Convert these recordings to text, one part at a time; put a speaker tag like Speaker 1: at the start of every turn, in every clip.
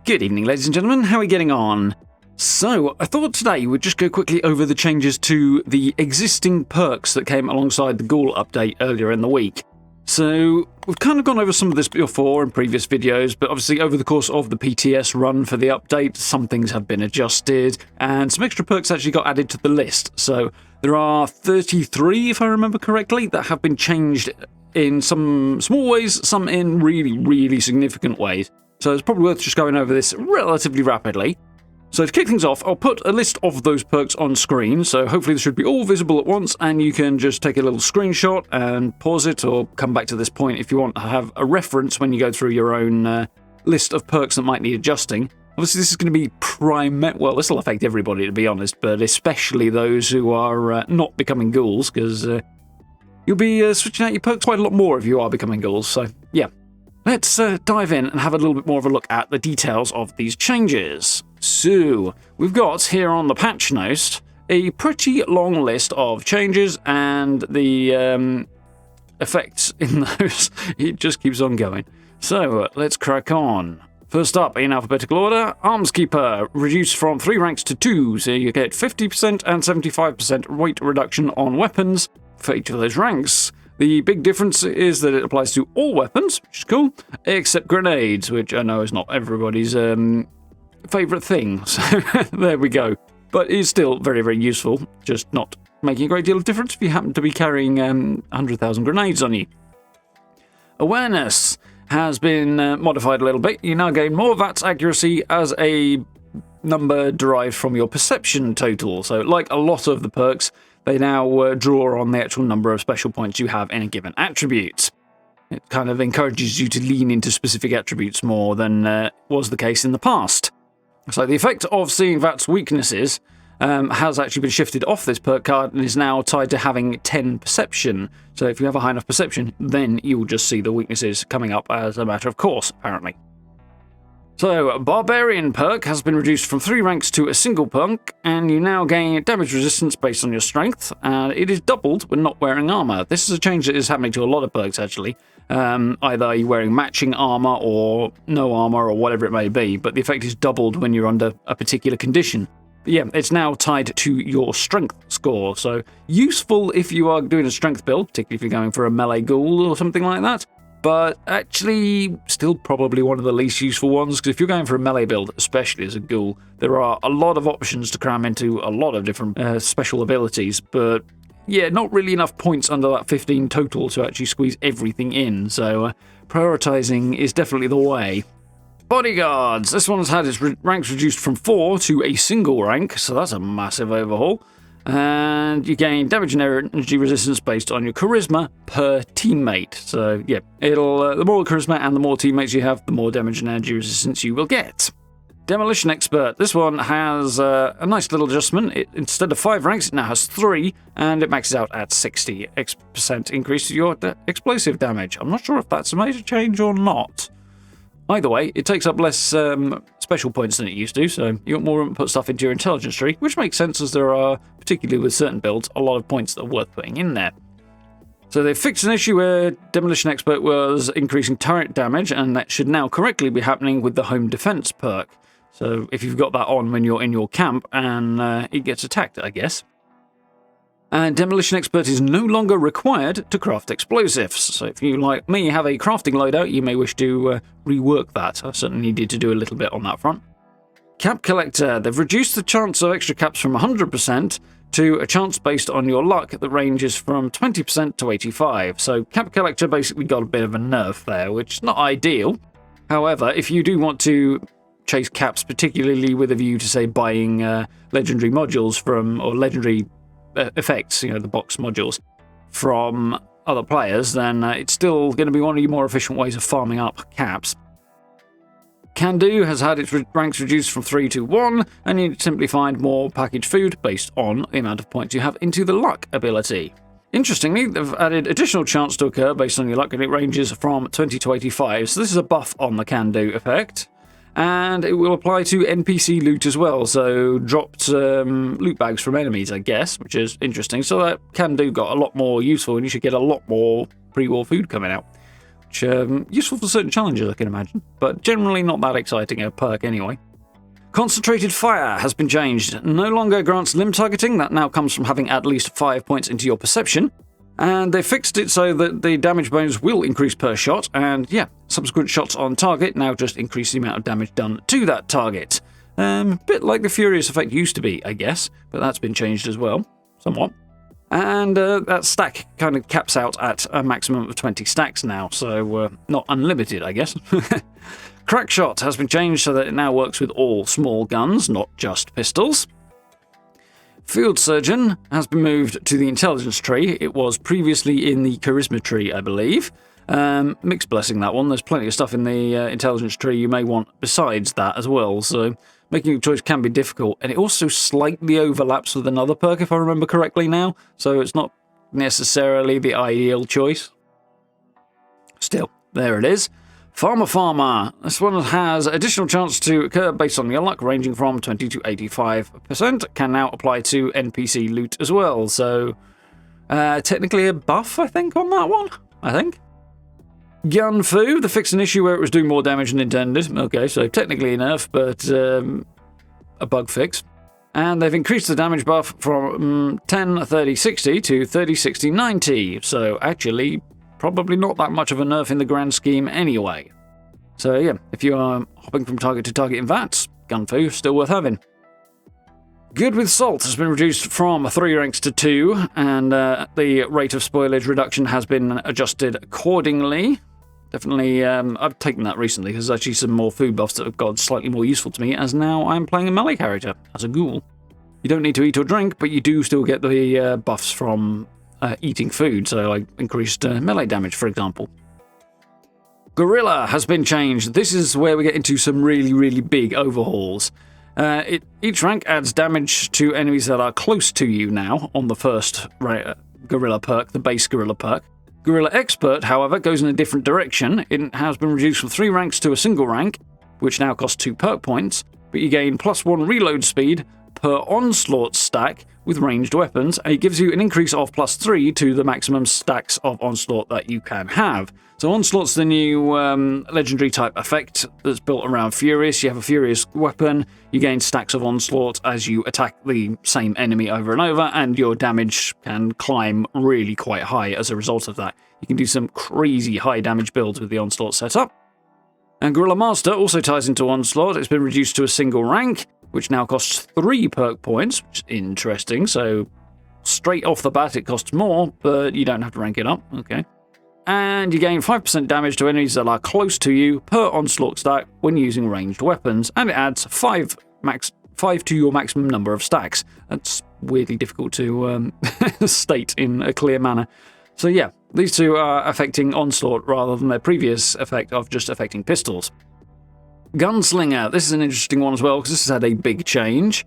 Speaker 1: Good evening, ladies and gentlemen. How are we getting on? So, I thought today we'd just go quickly over the changes to the existing perks that came alongside the Ghoul update earlier in the week. So, we've kind of gone over some of this before in previous videos, but obviously over the course of the PTS run for the update, some things have been adjusted, and some extra perks actually got added to the list. So, there are 33, if I remember correctly, that have been changed in some small ways, some in really significant ways. So it's probably worth just going over this relatively rapidly. So to kick things off, I'll put a list of those perks on screen, so hopefully this should be all visible at once, and you can just take a little screenshot and pause it, or come back to this point if you want to have a reference when you go through your own list of perks that might need adjusting. Obviously this is going to be well, this will affect everybody to be honest, but especially those who are not becoming ghouls, because you'll be switching out your perks quite a lot more if you are becoming ghouls, so yeah. Let's dive in and have a little bit more of a look at the details of these changes. So, we've got here on the patch notes a pretty long list of changes, and the effects in those, it just keeps on going. So, let's crack on. First up, in alphabetical order, Armskeeper, reduced from 3 ranks to 2, so you get 50% and 75% weight reduction on weapons for each of those ranks. The big difference is that it applies to all weapons, which is cool, except grenades, which I know is not everybody's favourite thing, so there we go. But it's still very useful, just not making a great deal of difference if you happen to be carrying 100,000 grenades on you. Awareness has been modified a little bit. You now gain more VATS accuracy as a number derived from your perception total, so like a lot of the perks, they now draw on the actual number of special points you have in a given attribute. It kind of encourages you to lean into specific attributes more than was the case in the past. So the effect of seeing VATS weaknesses has actually been shifted off this perk card and is now tied to having 10 perception. So if you have a high enough perception, then you will just see the weaknesses coming up as a matter of course, apparently. So, Barbarian perk has been reduced from 3 ranks to a single perk, and you now gain damage resistance based on your strength, and it is doubled when not wearing armor. This is a change that is happening to a lot of perks, actually. Either you're wearing matching armor or no armor or whatever it may be, but the effect is doubled when you're under a particular condition. But yeah, it's now tied to your strength score, so useful if you are doing a strength build, particularly if you're going for a melee ghoul or something like that. But actually, still probably one of the least useful ones, because if you're going for a melee build, especially as a ghoul, there are a lot of options to cram into a lot of different special abilities, but yeah, not really enough points under that 15 total to actually squeeze everything in, so prioritising is definitely the way. Bodyguards! This one's had its ranks reduced from 4 to a single rank, so that's a massive overhaul. And you gain damage and energy resistance based on your charisma per teammate. So yeah, it'll the more charisma and the more teammates you have, the more damage and energy resistance you will get. Demolition Expert. This one has a nice little adjustment. Instead of 5 ranks, it now has 3, and it maxes out at 60% increase to your explosive damage. I'm not sure if that's a major change or not. Either way, it takes up less special points than it used to, so you got more room to put stuff into your intelligence tree, which makes sense as there are, particularly with certain builds, a lot of points that are worth putting in there. So they fixed an issue where Demolition Expert was increasing turret damage, and that should now correctly be happening with the Home Defense perk. So if you've got that on when you're in your camp and it gets attacked, I guess. And Demolition Expert is no longer required to craft explosives. So if you, like me, have a crafting loadout, you may wish to rework that. I certainly needed to do a little bit on that front. Cap Collector. They've reduced the chance of extra caps from 100% to a chance based on your luck that ranges from 20% to 85%. So Cap Collector basically got a bit of a nerf there, which is not ideal. However, if you do want to chase caps, particularly with a view to, say, buying legendary modules from, or legendary effects, you know, the box modules, from other players, then it's still going to be one of your more efficient ways of farming up caps. Can Do has had its ranks reduced from 3 to 1, and you simply find more packaged food based on the amount of points you have into the luck ability. Interestingly, they've added additional chance to occur based on your luck, and it ranges from 20 to 85, so this is a buff on the Can Do effect. And it will apply to NPC loot as well, so dropped loot bags from enemies, I guess, which is interesting. So that Can Do got a lot more useful, and you should get a lot more pre-war food coming out, which useful for certain challenges, I can imagine, but generally not that exciting a perk anyway. Concentrated Fire has been changed. No longer grants limb targeting, that now comes from having at least 5 points into your perception. And they fixed it so that the damage bonus will increase per shot, and yeah, subsequent shots on target now just increase the amount of damage done to that target. Bit like the Furious effect used to be, I guess, but that's been changed as well, somewhat. And that stack kind of caps out at a maximum of 20 stacks now, so not unlimited, I guess. Crack Shot has been changed so that it now works with all small guns, not just pistols. Field Surgeon has been moved to the Intelligence tree. It was previously in the Charisma tree, I believe. Mixed blessing, that one. There's plenty of stuff in the Intelligence tree you may want besides that as well, so making a choice can be difficult. And it also slightly overlaps with another perk, if I remember correctly now, so it's not necessarily the ideal choice. Still, there it is. Farmer. This one has additional chance to occur based on your luck, ranging from 20 to 85%. Can now apply to NPC loot as well. So, technically a buff, I think, on that one. I think. Gun Fu, they fixed an issue where it was doing more damage than intended. Okay, so technically a nerf, but a bug fix. And they've increased the damage buff from 10, 30, 60 to 30, 60, 90. So, actually, probably not that much of a nerf in the grand scheme anyway. So yeah, if you are hopping from target to target in VATS, Gun Fu, still worth having. Good with Salt has been reduced from 3 ranks to 2, and the rate of spoilage reduction has been adjusted accordingly. Definitely, I've taken that recently, because there's actually some more food buffs that have got slightly more useful to me, as now I'm playing a melee character, as a ghoul. You don't need to eat or drink, but you do still get the buffs from eating food, so like increased melee damage, for example. Gorilla has been changed. This is where we get into some really, really big overhauls. Each rank adds damage to enemies that are close to you now on the first Gorilla perk, the base Gorilla perk. Gorilla Expert, however, goes in a different direction. It has been reduced from 3 ranks to a single rank, which now costs 2 perk points, but you gain +1 reload speed per onslaught stack with ranged weapons, and it gives you an increase of +3 to the maximum stacks of onslaught that you can have. So onslaught's the new legendary type effect that's built around Furious. You have a Furious weapon, you gain stacks of onslaught as you attack the same enemy over and over, and your damage can climb really quite high as a result of that. You can do some crazy high damage builds with the onslaught setup. And Gorilla Master also ties into onslaught. It's been reduced to a single rank, which now costs 3 perk points, which is interesting. So straight off the bat, it costs more, but you don't have to rank it up. Okay. And you gain 5% damage to enemies that are close to you per onslaught stack when using ranged weapons, and it adds 5 to your maximum number of stacks. That's weirdly difficult to state in a clear manner. So yeah, these two are affecting onslaught rather than their previous effect of just affecting pistols. Gunslinger, this is an interesting one as well, because this has had a big change.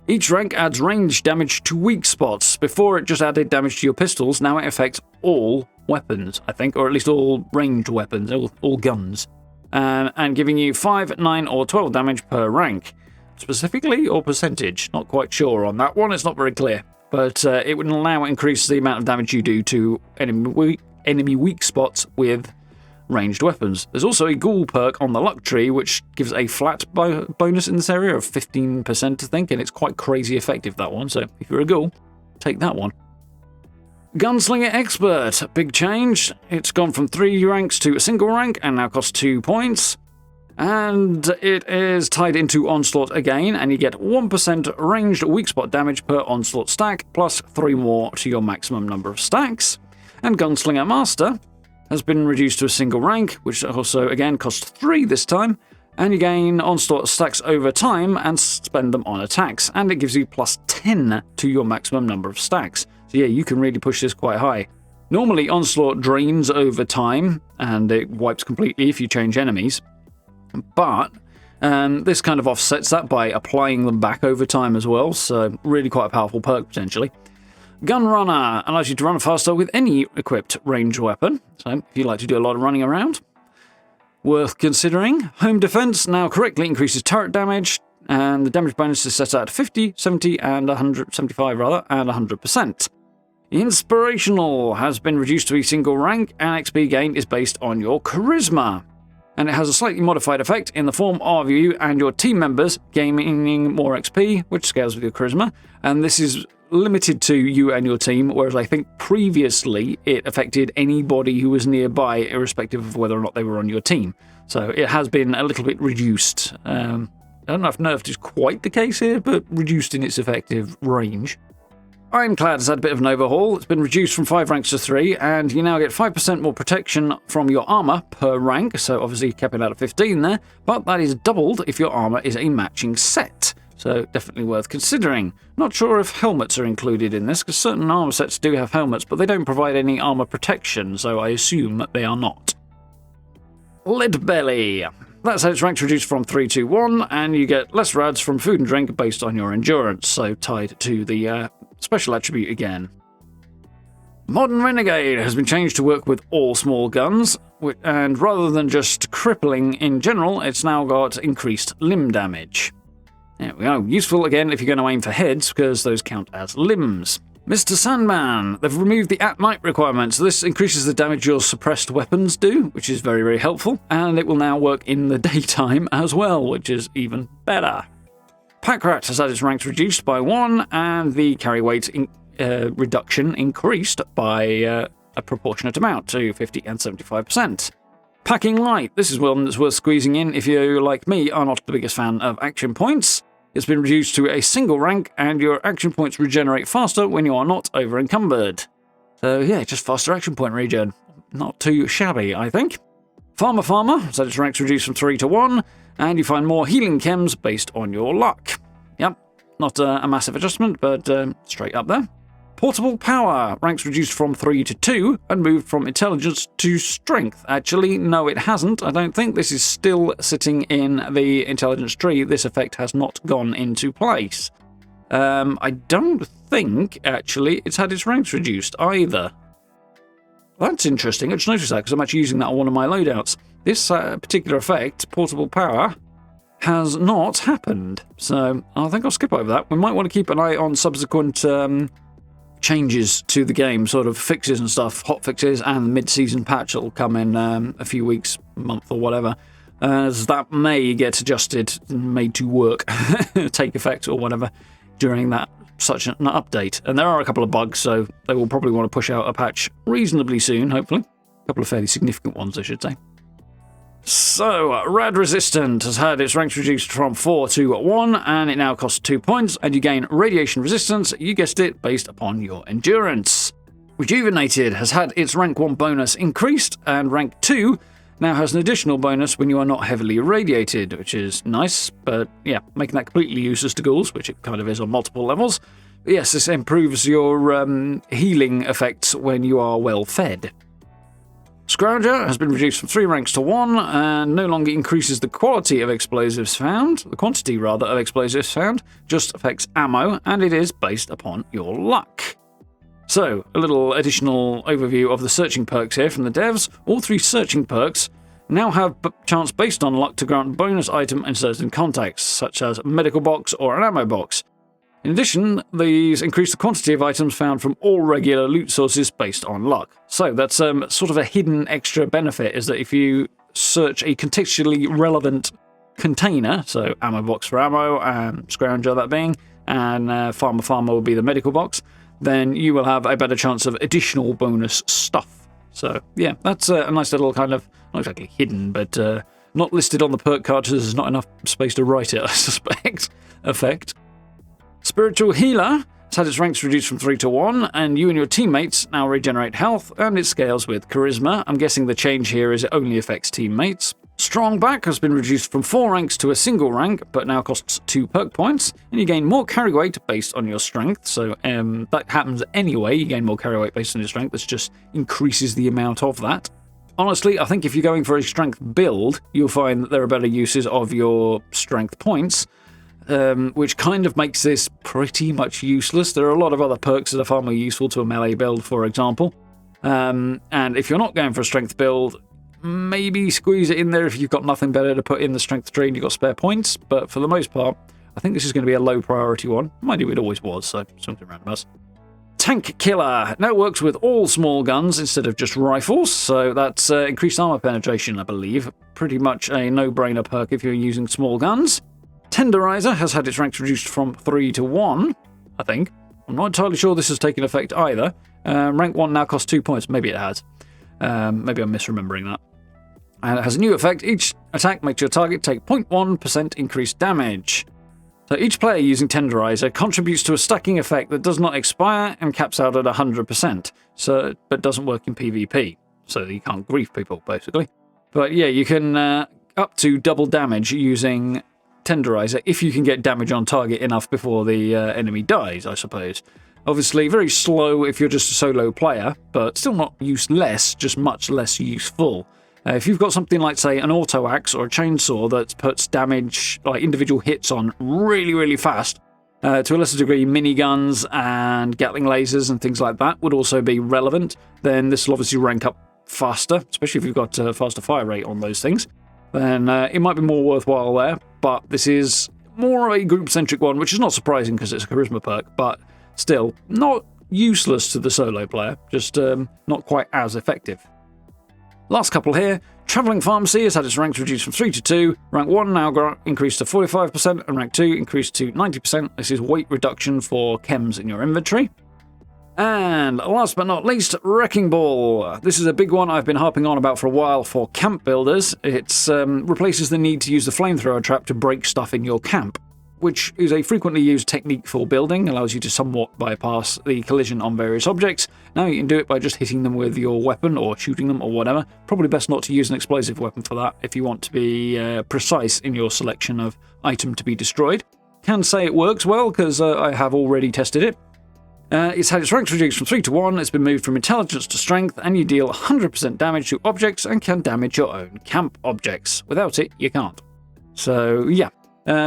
Speaker 1: Each rank adds range damage to weak spots. Before it just added damage to your pistols, now it affects all weapons, I think, or at least all ranged weapons, all guns. And giving you 5, 9, or 12 damage per rank. Specifically, or percentage? Not quite sure on that one, it's not very clear. But it would allow increase the amount of damage you do to enemy weak spots with ranged weapons. There's also a Ghoul perk on the luck tree, which gives a flat bonus in this area of 15%, I think, and it's quite crazy effective, that one, so if you're a ghoul, take that one. Gunslinger Expert, big change. It's gone from 3 ranks to a single rank, and now costs 2 points. And it is tied into Onslaught again, and you get 1% ranged weak spot damage per Onslaught stack, plus 3 more to your maximum number of stacks. And Gunslinger Master has been reduced to a single rank, which also, again, costs 3 this time, and you gain Onslaught stacks over time and spend them on attacks, and it gives you plus 10 to your maximum number of stacks. So yeah, you can really push this quite high. Normally, Onslaught drains over time, and it wipes completely if you change enemies, but this kind of offsets that by applying them back over time as well, so really quite a powerful perk, potentially. Gunrunner allows you to run faster with any equipped ranged weapon, so if you like to do a lot of running around, worth considering. Home Defense now correctly increases turret damage, and the damage bonus is set at 50, 70, and 175 rather, and 100%. Inspirational has been reduced to a single rank, and XP gain is based on your charisma. And it has a slightly modified effect in the form of you and your team members gaining more XP, which scales with your charisma. And this is limited to you and your team, whereas I think previously it affected anybody who was nearby, irrespective of whether or not they were on your team. So it has been a little bit reduced. I don't know if nerfed is quite the case here, but reduced in its effective range. Ironclad has had a bit of an overhaul. It's been reduced from 5 ranks to 3, and you now get 5% more protection from your armor per rank, so obviously you kept it out of 15 there, but that is doubled if your armor is a matching set. So definitely worth considering. Not sure if helmets are included in this, because certain armor sets do have helmets, but they don't provide any armor protection, so I assume that they are not. Lead Belly. That's how its ranks reduced from 3 to 1, and you get less rads from food and drink based on your endurance, so tied to the special attribute again. Modern Renegade has been changed to work with all small guns, and rather than just crippling in general, it's now got increased limb damage. There we go. Useful again if you're going to aim for heads, because those count as limbs. Mr. Sandman. They've removed the at night requirement, so this increases the damage your suppressed weapons do, which is very, very helpful, and it will now work in the daytime as well, which is even better. Packrat has had its ranks reduced by 1, and the carry weight reduction increased by a proportionate amount to 50 and 75%. Packing Light. This is one that's worth squeezing in if you, like me, are not the biggest fan of action points. It's been reduced to a single rank, and your action points regenerate faster when you are not over-encumbered. So yeah, just faster action point regen. Not too shabby, I think. Farmer has had its ranks reduced from 3 to 1, and you find more healing chems based on your luck. Yep, not a massive adjustment, but straight up there. Portable Power, ranks reduced from 3 to 2, and moved from Intelligence to Strength. Actually, no it hasn't. I don't think this is still sitting in the Intelligence tree. This effect has not gone into place. I don't think, actually, it's had its ranks reduced either. That's interesting. I just noticed that because I'm actually using that on one of my loadouts. This particular effect, Portable Power, has not happened. So I think I'll skip over that. We might want to keep an eye on subsequent changes to the game, sort of fixes and stuff, hot fixes, and the mid-season patch that will come in a few weeks, month or whatever, as that may get adjusted, made to work, take effect or whatever during that such an update. And there are a couple of bugs, so they will probably want to push out a patch reasonably soon, hopefully. A couple of fairly significant ones, I should say. So, Rad Resistant has had its ranks reduced from 4 to 1, and it now costs 2 points, and you gain Radiation Resistance, you guessed it, based upon your endurance. Rejuvenated has had its rank 1 bonus increased, and rank 2 now has an additional bonus when you are not heavily irradiated, which is nice, but yeah, making that completely useless to ghouls, which it kind of is on multiple levels. But yes, this improves your healing effects when you are well fed. Scrounger has been reduced from 3 ranks to 1, and no longer increases the quality of explosives found. The quantity, rather, of explosives found just affects ammo, and it is based upon your luck. So, a little additional overview of the searching perks here from the devs. All 3 searching perks now have chance based on luck to grant bonus item in certain contexts, such as a medical box or an ammo box. In addition, these increase the quantity of items found from all regular loot sources based on luck. So that's sort of a hidden extra benefit, is that if you search a contextually relevant container, so ammo box for ammo, Scrounger that being, and Farmer will be the medical box, then you will have a better chance of additional bonus stuff. So yeah, that's a nice little kind of, not exactly hidden, but not listed on the perk card, because there's not enough space to write it, I suspect, effect. Spiritual Healer has had its ranks reduced from 3 to 1, and you and your teammates now regenerate health, and it scales with charisma. I'm guessing the change here is it only affects teammates. Strong Back has been reduced from 4 ranks to a single rank, but now costs 2 perk points, and you gain more carry weight based on your strength, so that happens anyway, you gain more carry weight based on your strength, this just increases the amount of that. Honestly, I think if you're going for a strength build, you'll find that there are better uses of your strength points, which kind of makes this pretty much useless. There are a lot of other perks that are far more useful to a melee build, for example. And if you're not going for a strength build, maybe squeeze it in there if you've got nothing better to put in the strength tree and you've got spare points. But for the most part, I think this is going to be a low priority one. Mind you, it always was, so something random us. Tank Killer. Now works with all small guns instead of just rifles, so that's increased armor penetration, I believe. Pretty much a no-brainer perk if you're using small guns. Tenderizer has had its ranks reduced from 3 to 1, I think. I'm not entirely sure this has taken effect either. Rank 1 now costs 2 points. Maybe it has. Maybe I'm misremembering that. And it has a new effect. Each attack makes your target take 0.1% increased damage. So each player using Tenderizer contributes to a stacking effect that does not expire and caps out at 100%, but doesn't work in PvP. So you can't grief people, basically. But yeah, you can up to double damage using Tenderizer if you can get damage on target enough before the enemy dies, I suppose. Obviously, very slow if you're just a solo player, but still not useless, just much less useful. If you've got something like, say, an auto axe or a chainsaw that puts damage, like individual hits on really, really fast, to a lesser degree, miniguns and Gatling lasers and things like that would also be relevant, then this will obviously rank up faster, especially if you've got a faster fire rate on those things. Then it might be more worthwhile there, but this is more of a group-centric one, which is not surprising because it's a charisma perk, but still not useless to the solo player, just not quite as effective. Last couple here. Travelling Pharmacy has had its ranks reduced from 3 to 2. Rank 1 now increased to 45%, and rank 2 increased to 90%. This is weight reduction for chems in your inventory. And last but not least, Wrecking Ball. This is a big one I've been harping on about for a while for camp builders. It replaces the need to use the flamethrower trap to break stuff in your camp, which is a frequently used technique for building, allows you to somewhat bypass the collision on various objects. Now you can do it by just hitting them with your weapon or shooting them or whatever. Probably best not to use an explosive weapon for that if you want to be precise in your selection of item to be destroyed. Can say it works well because I have already tested it. It's had its ranks reduced from 3 to 1, it's been moved from intelligence to strength, and you deal 100% damage to objects and can damage your own camp objects. Without it, you can't. So, yeah.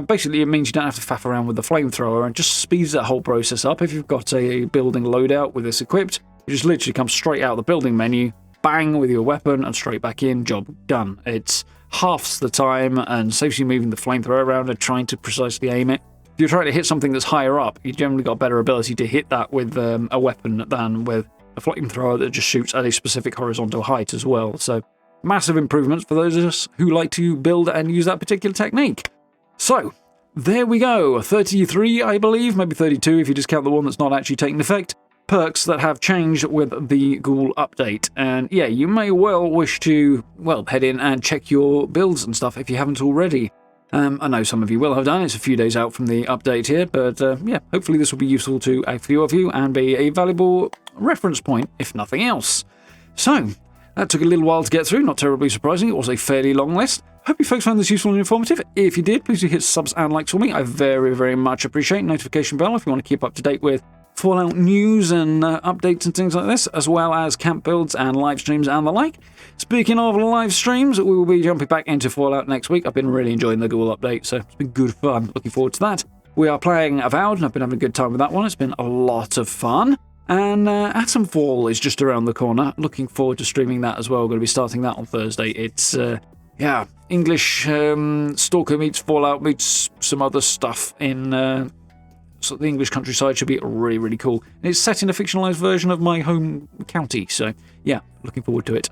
Speaker 1: Basically, it means you don't have to faff around with the flamethrower and just speeds that whole process up. If you've got a building loadout with this equipped, you just literally come straight out of the building menu, bang with your weapon, and straight back in, job done. It's halves the time and saves you moving the flamethrower around and trying to precisely aim it. If you're trying to hit something that's higher up, you generally got better ability to hit that with a weapon than with a flamethrower that just shoots at a specific horizontal height as well. So, massive improvements for those of us who like to build and use that particular technique. So, there we go. 33, I believe, maybe 32 if you discount the one that's not actually taking effect. Perks that have changed with the Ghoul update. And yeah, you may well wish to, well, head in and check your builds and stuff if you haven't already. I know some of you will have done. It's a few days out from the update here, but yeah, hopefully this will be useful to a few of you and be a valuable reference point, if nothing else. So, that took a little while to get through, not terribly surprising. It was a fairly long list. Hope you folks found this useful and informative. If you did, please do hit subs and likes for me. I very, very much appreciate notification bell if you want to keep up to date with Fallout news and updates and things like this, as well as camp builds and live streams and the like. Speaking of live streams, we will be jumping back into Fallout next week. I've been really enjoying the Ghoul update, so it's been good fun. Looking forward to that. We are playing Avowed, and I've been having a good time with that one. It's been a lot of fun. And Atomfall is just around the corner. Looking forward to streaming that as well. Going to be starting that on Thursday. It's, yeah, English Stalker meets Fallout meets some other stuff in so the English countryside. Should be really, really cool. And it's set in a fictionalized version of my home county. So, yeah, looking forward to it.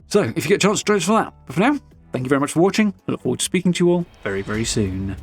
Speaker 1: So, if you get a chance, join us for that. But for now, thank you very much for watching. I look forward to speaking to you all very, very soon.